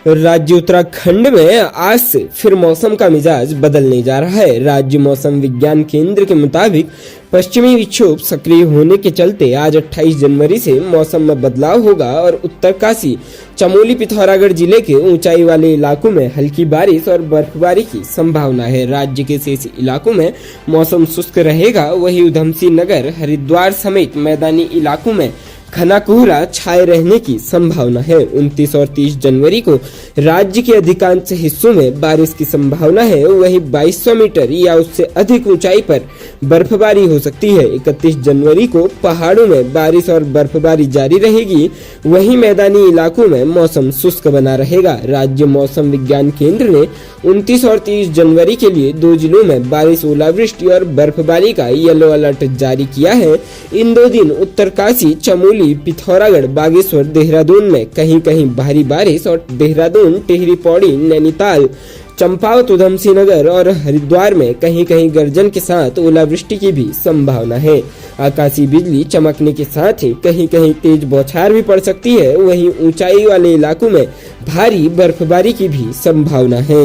राज्य उत्तराखंड में आज से फिर मौसम का मिजाज बदलने जा रहा है। राज्य मौसम विज्ञान केंद्र के मुताबिक पश्चिमी विक्षोभ सक्रिय होने के चलते आज 28 जनवरी से मौसम में बदलाव होगा और उत्तरकाशी, चमोली, पिथौरागढ़ जिले के ऊंचाई वाले इलाकों में हल्की बारिश और बर्फबारी की संभावना है। राज्य के शेष इलाकों में मौसम शुष्क रहेगा। वहीं उधमसिंह नगर, हरिद्वार समेत मैदानी इलाकों में घना कोहरा छाए रहने की संभावना है। 29 और 30 जनवरी को राज्य के अधिकांश हिस्सों में बारिश की संभावना है। वहीं 2200 मीटर या उससे अधिक ऊंचाई पर बर्फबारी हो सकती है। 31 जनवरी को पहाड़ों में बारिश और बर्फबारी जारी रहेगी। वहीं मैदानी इलाकों में मौसम शुष्क बना रहेगा। राज्य मौसम विज्ञान केंद्र ने 29 और 30 जनवरी के लिए 2 जिलों में बारिश, ओलावृष्टि और बर्फबारी का येलो अलर्ट जारी किया है। इन 2 दिन उत्तरकाशी, चमोली, पिथौरागढ़, बागेश्वर, देहरादून में कहीं कहीं भारी बारिश और देहरादून, टिहरी, पौड़ी, नैनीताल, चंपावत, उधमसिंह नगर और हरिद्वार में कहीं कहीं गर्जन के साथ ओलावृष्टि की भी संभावना है। आकाशीय बिजली चमकने के साथ ही कहीं कहीं तेज बौछार भी पड़ सकती है। वहीं ऊंचाई वाले इलाकों में भारी बर्फबारी की भी संभावना है।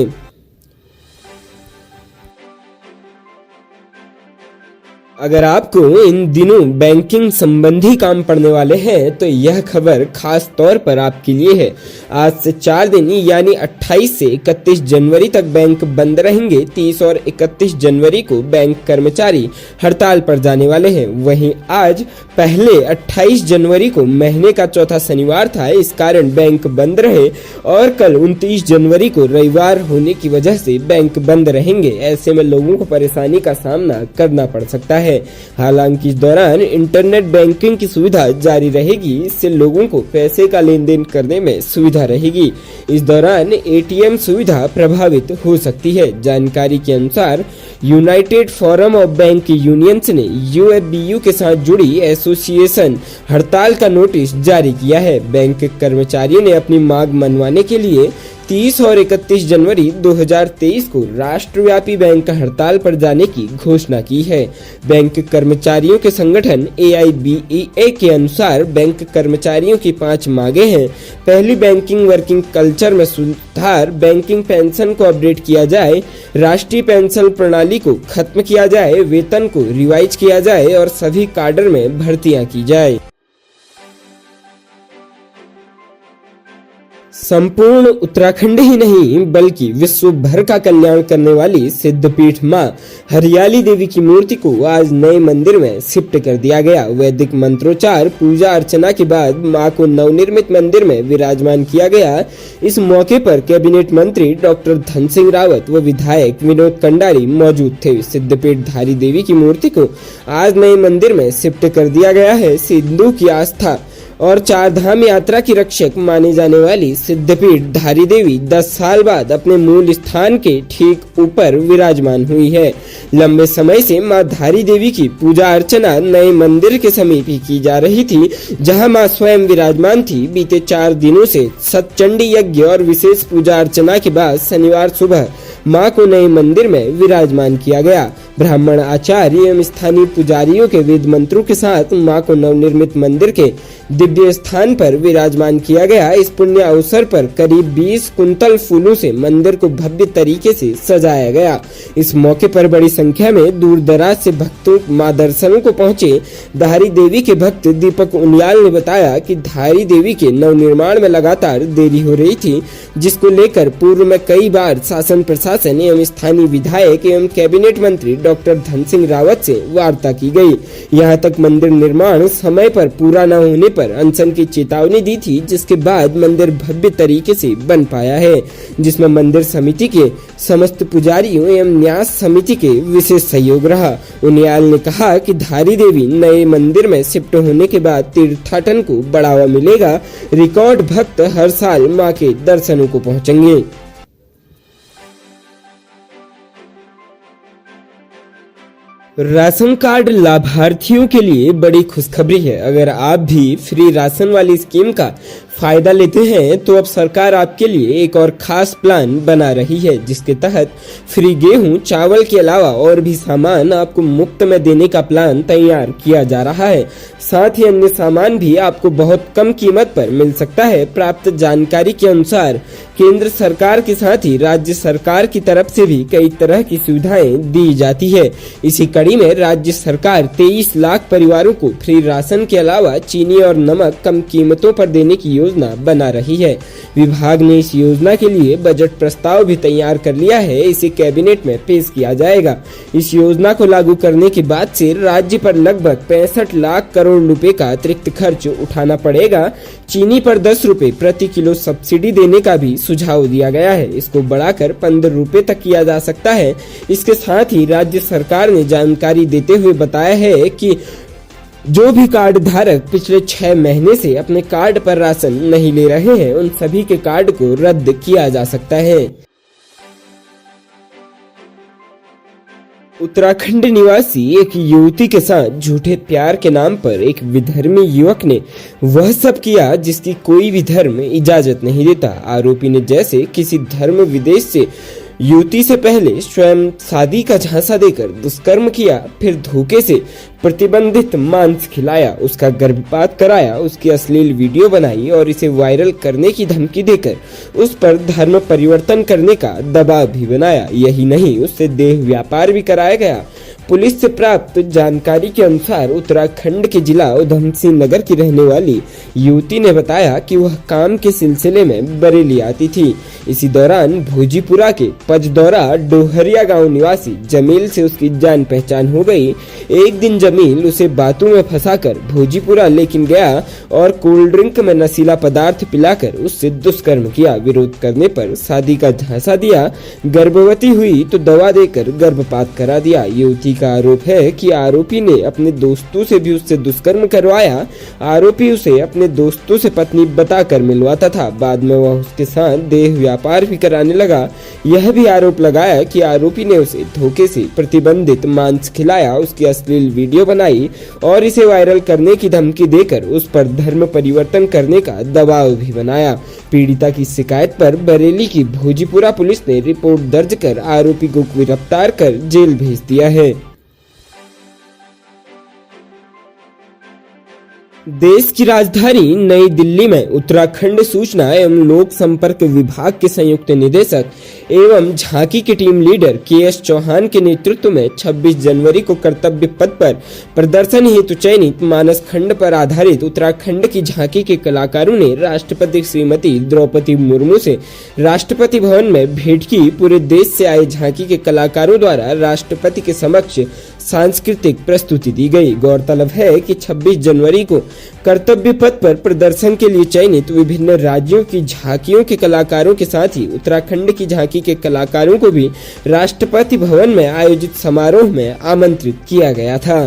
अगर आपको इन दिनों बैंकिंग संबंधी काम पड़ने वाले हैं तो यह खबर खास तौर पर आपके लिए है। आज से 4 दिन यानी 28 से 31 जनवरी तक बैंक बंद रहेंगे। 30 और 31 जनवरी को बैंक कर्मचारी हड़ताल पर जाने वाले हैं। वहीं आज पहले 28 जनवरी को महीने का चौथा शनिवार था, इस कारण बैंक बंद रहे और कल 29 जनवरी को रविवार होने की वजह से बैंक बंद रहेंगे। ऐसे में लोगों को परेशानी का सामना करना पड़ सकता है। हालांकि इस दौरान इंटरनेट बैंकिंग की सुविधा जारी रहेगी। इससे लोगों को पैसे का लेन देन करने में सुविधा रहेगी। इस दौरान एटीएम सुविधा प्रभावित हो सकती है। जानकारी के अनुसार United forum of bank unions ने यूएफबीयू के साथ जुड़ी एसोसिएशन हड़ताल का नोटिस जारी किया है। बैंक कर्मचारियों ने अपनी मांग मनवाने के लिए 30 और 31 जनवरी 2023 को राष्ट्रव्यापी बैंक हड़ताल पर जाने की घोषणा की है। बैंक कर्मचारियों के संगठन AIBEA के अनुसार बैंक कर्मचारियों की 5 मांगे हैं। पहली, बैंकिंग वर्किंग कल्चर में सुधार, बैंकिंग पेंशन को अपडेट किया जाए, राष्ट्रीय पेंशन प्रणाली को खत्म किया जाए, वेतन को रिवाइज किया जाए और सभी काडर में भर्तियां की जाए। संपूर्ण उत्तराखंड ही नहीं बल्कि विश्व भर का कल्याण करने वाली सिद्धपीठ मां हरियाली देवी की मूर्ति को आज नए मंदिर में शिफ्ट कर दिया गया। वैदिक मंत्रोच्चार, पूजा अर्चना के बाद मां को नवनिर्मित मंदिर में विराजमान किया गया। इस मौके पर कैबिनेट मंत्री डॉक्टर धन सिंह रावत व विधायक विनोद कंडारी मौजूद थे। सिद्धपीठ धारी देवी की मूर्ति को आज नए मंदिर में शिफ्ट कर दिया गया है। सिद्धू की आस्था और 4 धाम यात्रा की रक्षक माने जाने वाली सिद्धपीठ धारी देवी 10 साल बाद अपने मूल स्थान के ठीक ऊपर विराजमान हुई है। लंबे समय से मां धारी देवी की पूजा अर्चना नए मंदिर के समीप ही की जा रही थी, जहां मां स्वयं विराजमान थी। बीते 4 दिनों से सतचंडी यज्ञ और विशेष पूजा अर्चना के बाद शनिवार सुबह मां को नए मंदिर में विराजमान किया गया। ब्राह्मण आचार्य एवं स्थानीय पुजारियों के वेद मंत्रों के साथ मां को नवनिर्मित मंदिर के दिव्य स्थान पर विराजमान किया गया। इस पुण्य अवसर पर करीब 20 कुंतल फूलों से मंदिर को भव्य तरीके से सजाया गया। इस मौके पर बड़ी संख्या में दूर दराज से भक्तों मां दर्शनों को पहुंचे। धारी देवी के भक्त दीपक उनियाल ने बताया कि धारी देवी के नवनिर्माण में लगातार देरी हो रही थी, जिसको लेकर पूर्व में कई बार शासन प्रशासन एवं स्थानीय विधायक एवं कैबिनेट मंत्री डॉक्टर धन सिंह रावत से वार्ता की गई। यहाँ तक मंदिर निर्माण समय पर पूरा न होने पर अनशन की चेतावनी दी थी, जिसके बाद मंदिर भव्य तरीके से बन पाया है, जिसमें मंदिर समिति के समस्त पुजारियों एवं न्यास समिति के विशेष सहयोग रहा। उनियाल ने कहा कि धारी देवी नए मंदिर में शिफ्ट होने के बाद तीर्थाटन को बढ़ावा मिलेगा। रिकॉर्ड भक्त हर साल मां के दर्शनों को पहुंचेंगे। राशन कार्ड लाभार्थियों के लिए बड़ी खुशखबरी है। अगर आप भी फ्री राशन वाली स्कीम का फायदा लेते हैं तो अब सरकार आपके लिए एक और खास प्लान बना रही है, जिसके तहत फ्री गेहूं चावल के अलावा और भी सामान आपको मुफ्त में देने का प्लान तैयार किया जा रहा है। साथ ही अन्य सामान भी आपको बहुत कम कीमत पर मिल सकता है। प्राप्त जानकारी के अनुसार केंद्र सरकार के साथ ही राज्य सरकार की तरफ से भी कई तरह की सुविधाएं दी जाती है। इसी कड़ी में राज्य सरकार 23 लाख परिवारों को फ्री राशन के अलावा चीनी और नमक कम कीमतों पर देने की योजना बना रही है। विभाग ने इस योजना के लिए बजट प्रस्ताव भी तैयार कर लिया है। इसे कैबिनेट में पेश किया जाएगा। इस योजना को लागू करने के बाद से राज्य पर लगभग 65 लाख करोड़ रुपए का अतिरिक्त खर्च उठाना पड़ेगा। चीनी पर 10 रुपए प्रति किलो सब्सिडी देने का भी सुझाव दिया गया है। इसको बढ़ाकर 15 रुपए तक किया जा सकता है। इसके साथ ही राज्य सरकार ने जानकारी देते हुए बताया है कि जो भी कार्ड धारक पिछले 6 महीने से अपने कार्ड पर राशन नहीं ले रहे हैं, उन सभी के कार्ड को रद्द किया जा सकता है। उत्तराखंड निवासी एक युवती के साथ झूठे प्यार के नाम पर एक विधर्मी युवक ने वह सब किया जिसकी कोई भी धर्म इजाजत नहीं देता। आरोपी ने जैसे किसी धर्म विदेश से युवती से पहले स्वयं शादी का झांसा देकर दुष्कर्म किया, फिर धोखे से प्रतिबंधित मांस खिलाया, उसका गर्भपात कराया, उसकी अश्लील वीडियो बनाई और इसे वायरल करने की धमकी देकर उस पर धर्म परिवर्तन करने का दबाव भी बनाया। यही नहीं, उससे देह व्यापार भी कराया गया। पुलिस से प्राप्त जानकारी के अनुसार उत्तराखंड के जिला उधम सिंह नगर की रहने वाली युवती ने बताया कि वह काम के सिलसिले में बरेली आती थी। इसी दौरान भोजीपुरा के पचदौरा डोहरिया गांव निवासी जमील से उसकी जान पहचान हो गई। एक दिन जमील उसे बातों में फंसाकर भोजीपुरा लेकिन गया और कोल्ड ड्रिंक में नशीला पदार्थ पिलाकर उससे दुष्कर्म किया। विरोध करने पर शादी का झांसा दिया, गर्भवती हुई तो दवा देकर गर्भपात करा दिया। युवती का आरोप है कि आरोपी ने अपने दोस्तों से भी उससे दुष्कर्म करवाया। आरोपी उसे अपने दोस्तों से पत्नी बताकर मिलवाता था। बाद में वह उसके साथ देह व्यापार भी कराने लगा। यह भी आरोप लगाया कि आरोपी ने उसे धोखे से प्रतिबंधित मांस खिलाया, उसकी अश्लील वीडियो बनाई और इसे वायरल करने की धमकी देकर उस पर धर्म परिवर्तन करने का दबाव भी बनाया। पीड़िता की शिकायत पर बरेली की भोजीपुरा पुलिस ने रिपोर्ट दर्ज कर आरोपी को गिरफ्तार कर जेल भेज दिया है। देश की राजधानी नई दिल्ली में उत्तराखंड सूचना एवं लोक संपर्क विभाग के संयुक्त निदेशक एवं झांकी के टीम लीडर के.एस. चौहान के नेतृत्व में 26 जनवरी को कर्तव्य पथ पर प्रदर्शन हेतु चयनित मानस खंड पर आधारित उत्तराखंड की झांकी के कलाकारों ने राष्ट्रपति श्रीमती द्रौपदी मुर्मू से राष्ट्रपति भवन में भेंट की। पूरे देश से आए झांकी के कलाकारों द्वारा राष्ट्रपति के समक्ष सांस्कृतिक प्रस्तुति दी गई। गौरतलब है कि 26 जनवरी को कर्तव्य पथ पर प्रदर्शन के लिए चयनित विभिन्न राज्यों की झांकियों के कलाकारों के साथ ही उत्तराखंड की झांकी के कलाकारों को भी राष्ट्रपति भवन में आयोजित समारोह में आमंत्रित किया गया था।